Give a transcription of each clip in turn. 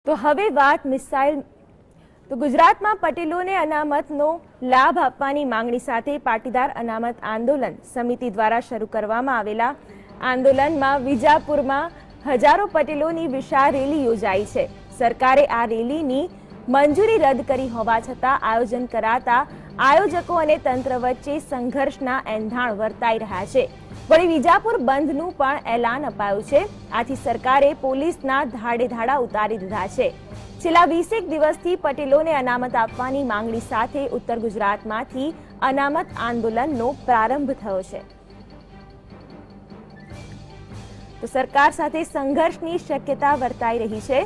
તો હવે વાત મિસાઇલ ગુજરાતમાં પટેલોને અનામતનો લાભ આપવાની માંગણી સાથે પાટીદાર અનામત આંદોલન સમિતિ દ્વારા શરૂ કરવામાં આવેલા આંદોલનમાં વિજાપુરમાં હજારો પટેલોની વિશાળ રેલી યોજાઈ છે। સરકારે આ રેલીની મંજૂરી રદ કરી હોવા છતાં આયોજન કરાતા આયોજકો અને તંત્ર વચ્ચે સંઘર્ષના એંધાણ વર્તાઈ રહ્યા છે। વળી વિજાપુર બંધનું પણ એલાન અપાયું છે। આથી સરકારે પોલીસના ધાડે ધાડા ઉતારી દીધા છે। છેલ્લા 20 દિવસથી પટેલોને અનામત આપવાની માંગણી સાથે ઉત્તર ગુજરાતમાંથી અનામત આંદોલનનો પ્રારંભ થયો છે। તો સરકાર સાથે સંઘર્ષની શક્યતા વર્તાઈ રહી છે।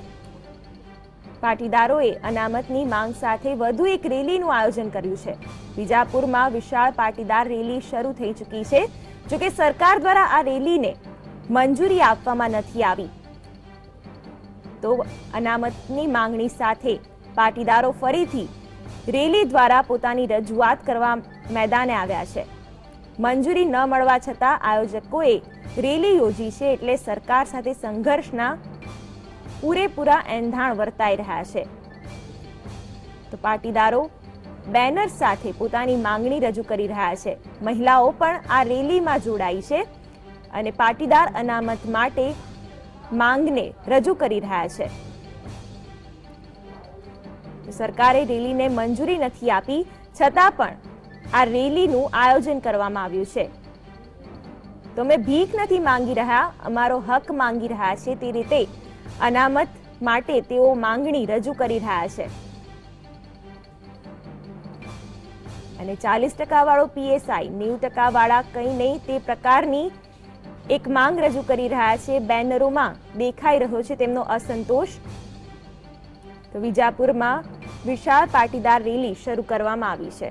પાટીદારોએ અનામતની માંગ સાથે વધુ એક રેલીનું આયોજન કર્યું છે। વિજાપુરમાં વિશાળ પાટીદાર રેલી શરૂ થઈ ચૂકી છે। જોકે સરકાર દ્વારા આ રેલીને મંજૂરી આપવામાં નથી આવી। તો અનામતની માંગણી સાથે પાટીદારો ફરીથી રેલી દ્વારા પોતાની રજૂઆત કરવા મેદાને આવ્યા છે। મંજૂરી ન મળવા છતાં આયોજકોએ રેલી યોજી છે, એટલે સરકાર સાથે સંઘર્ષના પૂરેપૂરા એંધાણ વર્તાઈ રહ્યા છે। તો પાટીદારો બેનર સાથે પોતાની માંગણી રજૂ કરી રહ્યા છે। મહિલાઓ પણ આ રેલીમાં જોડાઈ છે અને પાટીદાર અનામત માટે માંગને રજૂ કરી રહ્યા છે। સરકારે રેલીને મંજૂરી નથી આપી છતાં પણ આ રેલીનું આયોજન કરવામાં આવ્યું છે। તો અમે ભીખ નથી માંગી રહ્યા, અમારો હક માંગી રહ્યા છે, તે રીતે અનામત માટે તેઓ માંગણી રજૂ કરી રહ્યા છે। અને 40% વાળો પીએસઆઈ, 90% વાળા કંઈ નહીં, તે પ્રકારની એક માંગ રજૂ કરી રહ્યા છે। બેનરોમાં દેખાઈ રહ્યો છે તેમનો અસંતોષ। તો વિજાપુરમાં વિશાળ પાટીદાર રેલી શરૂ કરવામાં આવી છે।